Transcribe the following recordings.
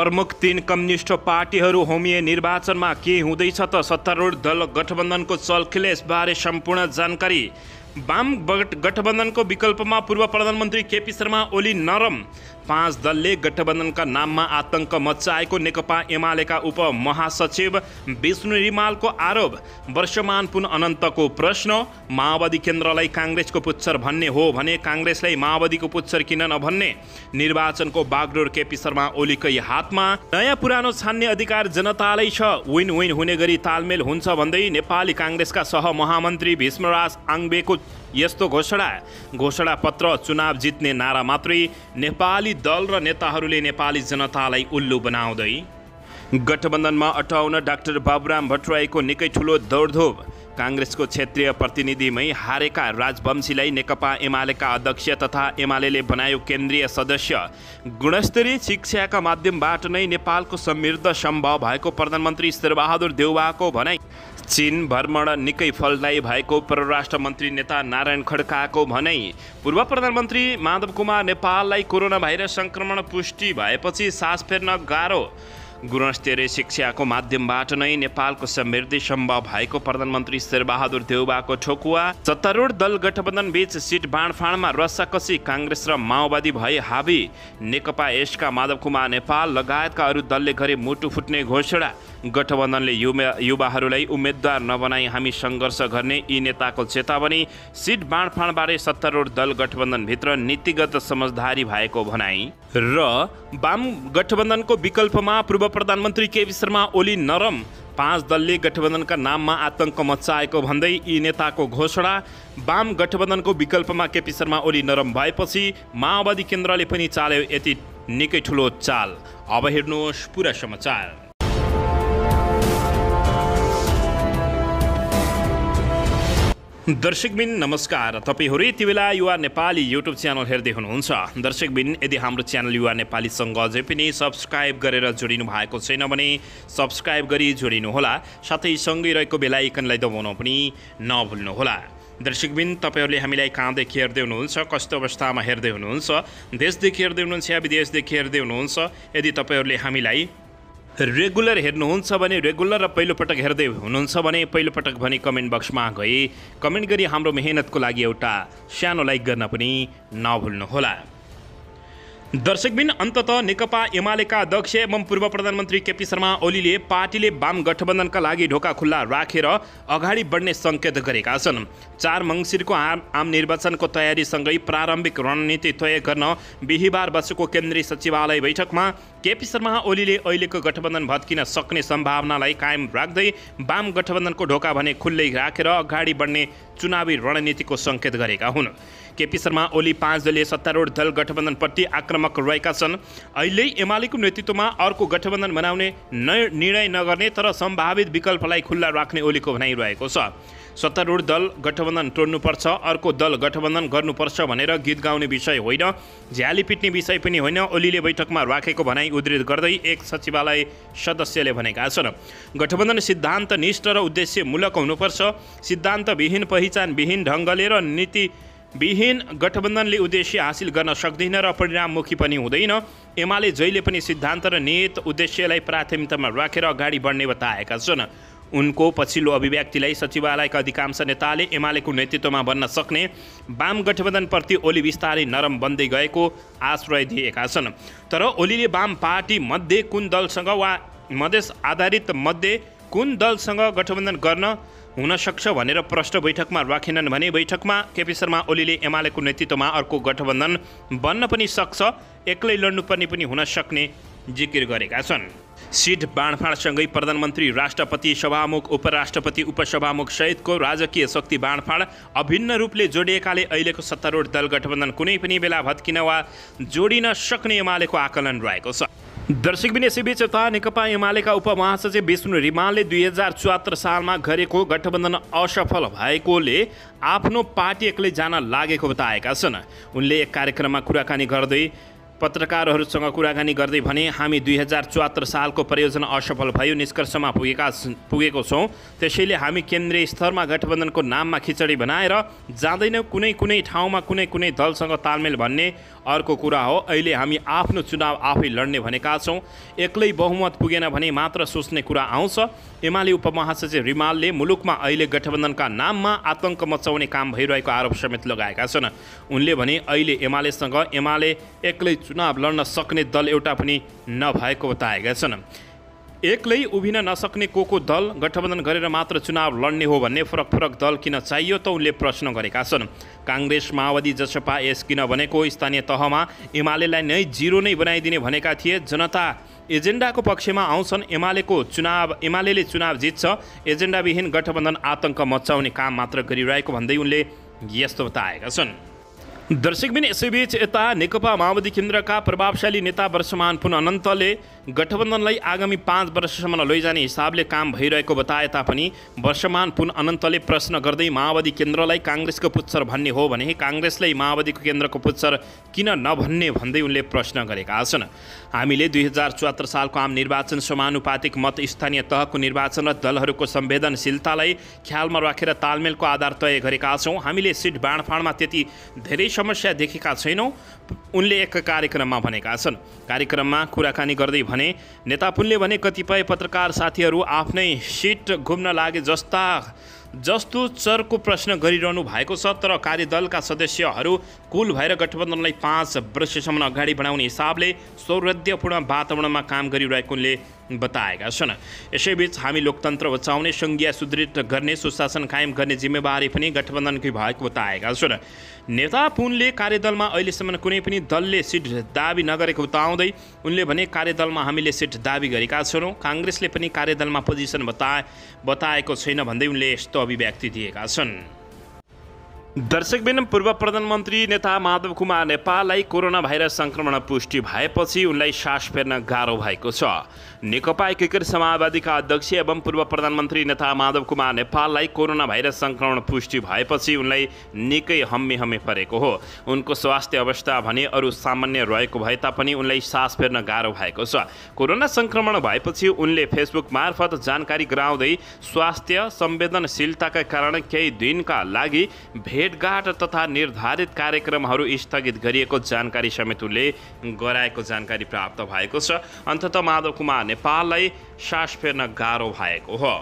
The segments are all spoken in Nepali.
प्रमुख 3 कम्युनिस्ट पार्टीहरू होमिए निर्वाचनमा के हुँदैछ त सत्तारूढ दल गठबन्धनको चलखेल यसबारे सम्पूर्ण जानकारी। वाम गठबन्धनको विकल्पमा पूर्व प्रधानमन्त्री केपी शर्मा ओली नरम। 5 दलले गठबन्धनका नाममा आतंक मच्चाएको नेकपा एमालेका उपमहासचिव विष्णु रिमालको आरोप। वर्षमान पुन अनन्तको प्रश्न। माओवादी केन्द्रलाई काङ्ग्रेसको पुच्छर भन्ने हो भने काङ्ग्रेसलाई माओवादीको पुच्छर किन नभन्ने। निर्वाचनको बागडोर केपी शर्मा ओलीकै हातमा। नयाँ पुरानो छान्ने अधिकार जनतालाई छ। विन विन हुने गरी तालमेल हुन्छ भन्दै नेपाली काङ्ग्रेसका सहमहामन्त्री भीष्मराज आङ्बेको यस्तो घोषणा पत्र। चुनाव जित्ने नारा मात्रै। नेपाली दल र नेताहरूले नेपाली जनतालाई उल्लु बनाउँदै। गठबन्धनमा अटाउन डाक्टर बाबुराम भट्टराईको निकै ठुलो दौडधोप। काङ्ग्रेसको क्षेत्रीय प्रतिनिधिमै हारेका राजवंशीलाई नेकपा एमालेका अध्यक्ष तथा एमाले बनायो केन्द्रीय सदस्य। गुणस्तरीय शिक्षाका माध्यमबाट नै नेपालको समृद्ध सम्भव भएको प्रधानमन्त्री शेरबहादुर देउवाको भनाई। चीन भ्रमण निकै फलदायी भएको परराष्ट्र मन्त्री नेता नारायण खड्काको भनाई। पूर्व प्रधानमन्त्री माधव कुमार नेपाललाई कोरोना भाइरस सङ्क्रमण पुष्टि भएपछि सास फेर्न गाह्रो। गुणस्तरीय शिक्षाको माध्यमबाट नै नेपालको समृद्धि सम्भव भएको प्रधानमन्त्री शेरबहादुर देउवाको ठोकुवा। सत्तारूढ दल गठबन्धन बीच सिट बाँडफाँडमा रस्साकसी। काङ्ग्रेस र माओवादी भए हावी। नेकपा यसका माधव कुमार नेपाल लगायतका अरू दलले गरे मुटु फुट्ने घोषणा। गठबन्धनले युवाहरूलाई उम्मेद्वार नबनाई हामी सङ्घर्ष गर्ने यी नेताको चेतावनी। सिट बाँडफाँडबारे सत्तारूढ दल गठबन्धनभित्र नीतिगत समझदारी भएको भनाई। र वाम गठबन्धनको विकल्पमा पूर्व प्रधानमन्त्री केपी शर्मा ओली नरम। 5 दलले गठबन्धनका नाममा आतंक मच्चाएको भन्दै यी नेताको घोषणा। वाम गठबन्धनको विकल्पमा केपी शर्मा ओली नरम भएपछि माओवादी केन्द्रले पनि चाल्यो यति निकै ठुलो चाल। अब हेर्नुहोस् पुरा समाचार। दर्शकबिन नमस्कार। तपाईँहरू यति बेला युवा नेपाली युट्युब च्यानल हेर्दै हुनुहुन्छ। दर्शकबिन यदि हाम्रो च्यानल युवा नेपालीसँग अझै पनि सब्सक्राइब गरेर जोडिनु भएको छैन भने सब्सक्राइब गरी जोडिनुहोला। साथै सँगै रहेको बेल आइकनलाई दबाउन पनि नभुल्नुहोला। दर्शकबिन तपाईँहरूले हामीलाई कहाँदेखि हेर्दै हुनुहुन्छ, कस्तो अवस्थामा हेर्दै हुनुहुन्छ, देशदेखि हेर्दै हुनुहुन्छ या विदेशदेखि हेर्दै हुनुहुन्छ। यदि तपाईँहरूले हामीलाई रेगुलर हेर्नुहुन्छ भने रेगुलर र पहिलोपटक हेर्दै हुनुहुन्छ भने पहिलोपटक भने कमेन्ट बक्समा गई कमेन्ट गरी हाम्रो मेहनतको लागि एउटा सानो लाइक गर्न पनि नभुल्नुहोला। दर्शकबिन अन्ततः नेकपा एमालेका अध्यक्ष एवं पूर्व प्रधानमन्त्री केपी शर्मा ओलीले पार्टीले वाम गठबन्धनका लागि ढोका खुल्ला राखेर अगाडि बढ्ने सङ्केत गरेका छन्। 4 मङ्सिरको आम निर्वाचनको तयारीसँगै प्रारम्भिक रणनीति तय गर्न बिहिबार बसेको केन्द्रीय सचिवालय बैठकमा केपी शर्मा ओलीले अहिलेको गठबन्धन भत्किन सक्ने सम्भावनालाई कायम राख्दै वाम गठबन्धनको ढोका भने खुल्लै राखेर अगाडि बढ्ने चुनावी रणनीतिको सङ्केत गरेका हुन्। केपी शर्मा ओली 5 दलीय सत्तारूढ दल गठबन्धनप्रति आक्रामक रहेका छन्। अहिले एमालेको नेतृत्वमा अर्को गठबन्धन बनाउने निर्णय नगर्ने तर सम्भावित विकल्पलाई खुल्ला राख्ने ओलीको भनाइरहेको छ। सत्तारूढ दल गठबन्धन तोड्नुपर्छ, अर्को दल गठबन्धन गर्नुपर्छ भनेर गीत गाउने विषय होइन, झ्याली पिट्ने विषय पनि होइन। ओलीले बैठकमा राखेको भनाइ उद्धृत गर्दै एक सचिवालय सदस्यले भनेका छन्। गठबन्धन सिद्धान्तनिष्ठ र उद्देश्यमूलक हुनुपर्छ। सिद्धान्तविहीन, पहिचानविहीन ढङ्गले र नीतिविहीन गठबन्धनले उद्देश्य हासिल गर्न सक्दैन र परिणाममुखी पनि हुँदैन। एमाले जहिले पनि सिद्धान्त र नियत उद्देश्यलाई प्राथमिकतामा राखेर अगाडि बढ्ने बताएका छन्। उनको पछिल्लो अभिव्यक्तिलाई सचिवालयका अधिकांश नेताले एमालेको नेतृत्वमा बन्न सक्ने वाम गठबन्धनप्रति ओली बिस्तारै नरम बन्दै गएको आश्रय दिएका छन्। तर ओलीले वाम पार्टी मध्ये कुन दलसँग वा मधेस आधारित मध्ये कुन दलसँग गठबन्धन गर्न हुन सक्छ भनेर प्रश्न बैठकमा राखेनन् भने बैठकमा केपी शर्मा ओलीले एमालेको नेतृत्वमा अर्को गठबन्धन बन्न पनि सक्छ, एक्लै लड्नुपर्ने पनि हुन सक्ने जिकिर गरेका छन्। सिट बाँडफाँडसँगै प्रधानमन्त्री, राष्ट्रपति, सभामुख, उपराष्ट्रपति, उपसभामुख सहितको राजकीय शक्ति बाँडफाँड अभिन्न रूपले जोडिएकाले अहिलेको सत्तारूढ दल गठबन्धन कुनै पनि बेला भत्किन वा जोडिन सक्ने एमालेको आकलन रहेको छ। दर्शकबिन यसैबीच यता नेकपा एमालेका उपमहासचिव विष्णु रिमालले 2074 सालमा गरेको गठबन्धन असफल भएकोले आफ्नो पार्टी एक्लै जान लागेको बताएका छन्। उनले एक कार्यक्रममा कुराकानी गर्दै पत्रकारहरूसँग कुराकानी गर्दै भने हामी 2074 सालको परियोजना असफल भयो निष्कर्षमा पुगेको छौँ। त्यसैले हामी केन्द्रीय स्तरमा गठबन्धनको नाममा खिचडी बनाएर जाँदैनौँ। कुनै ठाउँमा कुनै दलसँग तालमेल भन्ने अर्को कुरा हो। अहिले हामी आफ्नो चुनाव आफै लड्ने भनेका छौँ। एक्लै बहुमत पुगेन भने मात्र सोच्ने कुरा आउँछ। एमाले उपमहासचिव रिमालले मुलुकमा अहिले गठबन्धनका नाममा आतंक मचाउने काम भइरहेको आरोप समेत लगाएका छन्। उनले भने अहिले एमाले एक्लै चुनाव लड्न सक्ने दल एउटा पनि नभएको बताएका छन्। एक्लै उभिन नसक्ने को दल गठबन्धन गरेर मात्र चुनाव लड्ने हो भन्ने फरक दल किन चाहियो त उनले प्रश्न गरेका छन्। काङ्ग्रेस माओवादी जसपा यस किन भनेको स्थानीय तहमा एमालेलाई नै जिरो नै बनाइदिने भनेका थिए। जनता एजेन्डाको पक्षमा आउँछन्। एमाले चुनाव जित्छ। एजेन्डाविहीन गठबन्धन आतंक मचाउने काम मात्र गरिरहेको भन्दै उनले यस्तो बताएका छन्। दर्शकबिन यसैबीच यता नेकपा माओवादी केन्द्रका प्रभावशाली नेता वर्षमान पुन अनन्तले गठबन्धनलाई आगामी 5 वर्षसम्म लैजाने हिसाबले काम भइरहेको बताए तापनि वर्षमान पुन अनन्तले प्रश्न गर्दै माओवादी केन्द्रलाई काङ्ग्रेसको पुच्छर भन्ने हो भने काङ्ग्रेसलाई माओवादीको केन्द्रको पुच्छर किन नभन्ने भन्दै उनले प्रश्न गरेका छन्। हामीले 2074 सालको आम निर्वाचन समानुपातिक मत स्थानीय तहको निर्वाचन र दलहरूको संवेदनशीलतालाई ख्यालमा राखेर तालमेलको आधार तय गरेका छौँ। हामीले सिट बाँडफाँडमा त्यति धेरै समस्या देखेका छैनौँ, उनले एक कार्यक्रममा भनेका छन्। कार्यक्रममा कुराकानी गर्दै भने नेता पुनले भने कतिपय पत्रकार साथीहरू आफ्नै सिट घुम्न लागे जस्तो चरको प्रश्न गरिरहनु भएको छ। तर कार्यदलका सदस्यहरू कुल भएर गठबन्धनलाई 5 वर्षसम्म अगाडि बढाउने हिसाबले सौहार्दपूर्ण वातावरणमा काम गरिरहेको उनले बताएका छन्। यसैबीच हामी लोकतन्त्र बचाउने, संघीय सुदृढ गर्ने, सुशासन कायम गर्ने जिम्मेवारी पनि गठबन्धनकै भएको बताएका छन्। नेता पुनले कार्यदलमा अहिलेसम्म कुनै पनि दलले सिट दाबी नगरेको बताउँदै उनले भने कार्यदलमा हामीले सिट दाबी गरेका छैनौँ। काङ्ग्रेसले पनि कार्यदलमा पोजिसन बताएको छैन भन्दै उनले यस्तो अभिव्यक्ति दिएका छन्। दर्शकबिन पूर्व प्रधानमन्त्री नेता माधव कुमार नेपाललाई कोरोना भाइरस सङ्क्रमण पुष्टि भएपछि उनलाई सास फेर्न गाह्रो भएको छ। नेकपा एकीकृत समाजवादीका अध्यक्ष एवं पूर्व प्रधानमन्त्री नेता माधव कुमार नेपाललाई कोरोना भाइरस सङ्क्रमण पुष्टि भएपछि उनलाई निकै हम्मे परेको हो। उनको स्वास्थ्य अवस्था भने अरू सामान्य रहेको भए तापनि उनलाई सास फेर्न गाह्रो भएको छ। कोरोना सङ्क्रमण भएपछि उनले फेसबुक मार्फत जानकारी गराउँदै स्वास्थ्य संवेदनशीलताका कारण केही दिनका लागि भेटघाट तथा निर्धारित कार्यक्रमहरू स्थगित गरिएको जानकारी समेत उनले गराएको जानकारी प्राप्त भएको छ। अन्ततः माधव कुमार नेपाललाई सास फेर्न गाह्रो भएको हो।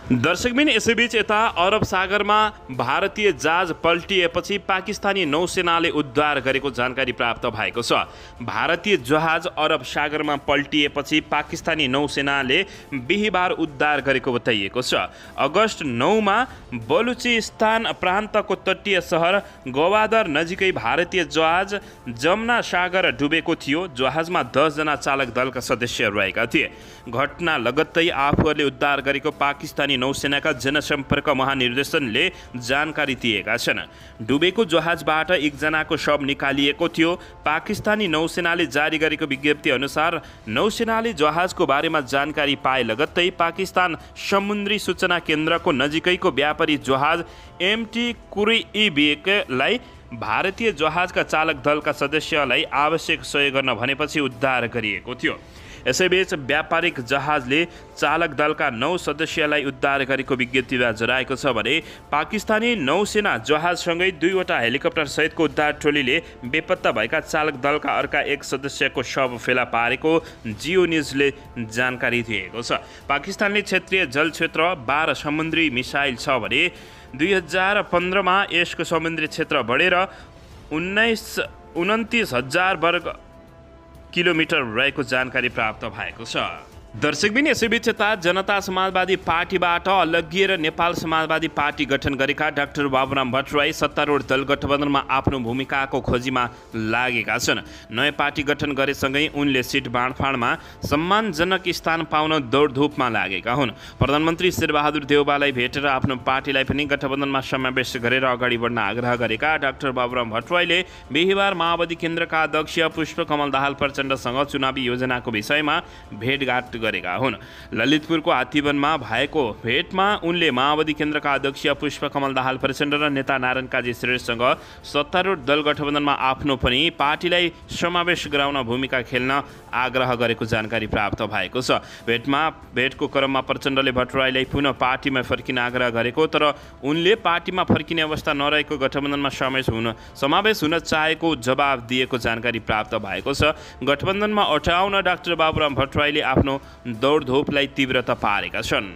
दर्शकबिन यसैबीच यता अरब सागरमा भारतीय जहाज पल्टिएपछि पाकिस्तानी नौसेनाले उद्धार गरेको जानकारी प्राप्त भएको छ। भारतीय जहाज अरब सागरमा पल्टिएपछि पाकिस्तानी नौसेनाले बिहिबार उद्धार गरेको बताइएको छ। अगस्त 9मा बलुचिस्तान प्रान्तको तटीय सहर गवादर नजिकै भारतीय जहाज जमुना सागर डुबेको थियो। जहाजमा 10 जना चालक दलका सदस्य रहेका थिए। घटना लगत्तै आफूहरूले उद्धार गरेको पाकिस्तानी नौसेनाका जनसम्पर्क महानिर्देशनले जानकारी दिएका छन्। डुबेको जहाजबाट एकजनाको शव निकालिएको थियो। पाकिस्तानी नौसेनाले जारी गरेको विज्ञप्ति अनुसार नौसेनाले जहाजको बारेमा जानकारी पाए लगत्तै पाकिस्तान समुद्री सूचना केन्द्रको नजिकैको व्यापारी जहाज एमटी कुरिइबेकलाई भारतीय जहाजका चालक दलका सदस्यलाई आवश्यक सहयोग गर्न भनेपछि उद्धार गरिएको थियो। यसैबीच व्यापारिक जहाजले चालक दलका 9 सदस्यलाई उद्धार गरेको विज्ञप्तिमा जनाएको छ भने पाकिस्तानी नौसेना जहाजसँगै 2वटा हेलिकप्टर सहितको उद्धार टोलीले बेपत्ता भएका चालक दलका अर्का 1 सदस्यको शव फेला पारेको जियो न्युजले जानकारी दिएको छ। पाकिस्तानले क्षेत्रीय जल क्षेत्र 12 समुद्री मिसाइल छ भने 2015मा यसको समुद्री क्षेत्र बढेर 29,000 वर्ग किलोमिटर रहेको जानकारी प्राप्त भएको छ। दर्शकबिन यसैबीच यता जनता समाजवादी पार्टीबाट अलग्गिएर नेपाल समाजवादी पार्टी गठन गरेका डाक्टर बाबुराम भट्टराई सत्तारूढ दल गठबन्धनमा आफ्नो भूमिकाको खोजीमा लागेका छन्। नयाँ पार्टी गठन गरेसँगै उनले सिट बाँडफाँडमा सम्मानजनक स्थान पाउन दौडधुपमा लागेका हुन्। प्रधानमन्त्री शेरबहादुर देउवालाई भेटेर आफ्नो पार्टीलाई पनि गठबन्धनमा समावेश गरेर अगाडि बढ्न आग्रह गरेका डाक्टर बाबुराम भट्टराईले बिहिबार माओवादी केन्द्रका अध्यक्ष पुष्पकमल दाहाल प्रचण्डसँग चुनावी योजनाको विषयमा भेटघाट गरेका हुन्। ललितपुरको हात्तीवनमा भएको भेटमा उनले माओवादी केन्द्रका अध्यक्ष पुष्पकमल दाहाल प्रचण्ड र नेता नारायण काजी श्रेष्ठसँग सत्तारूढ दल गठबन्धनमा आफ्नो पनि पार्टीलाई समावेश गराउन भूमिका खेल्न आग्रह गरेको जानकारी प्राप्त भएको छ। भेटको क्रममा प्रचण्डले भट्टराईलाई पुनः पार्टीमा फर्किन आग्रह गरेको, तर उनले पार्टीमा फर्किने अवस्था नरहेको गठबन्धनमा समावेश हुन चाहेको जवाब दिएको जानकारी प्राप्त भएको छ। गठबन्धनमा अटाउन डाक्टर बाबुराम भट्टराईले आफ्नो दौडधोपलाई तीव्रता पारेका छन्।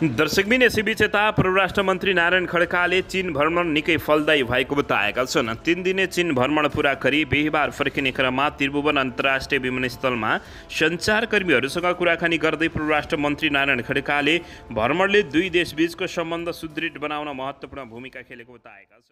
दर्शकबिन यसैबीच यता परराष्ट्र मन्त्री नारायण खड्काले चीन भ्रमण निकै फलदायी भएको बताएका छन्। 3 दिने चीन भ्रमण पूरा गरी बिहीबार फर्किने क्रममा त्रिभुवन अन्तर्राष्ट्रिय विमानस्थलमा सञ्चारकर्मीहरूसँग कुराकानी गर्दै परराष्ट्र मन्त्री नारायण खड्काले भ्रमणले दुई देशबीचको सम्बन्ध सुदृढ बनाउन महत्त्वपूर्ण भूमिका खेलेको बताएका छन्।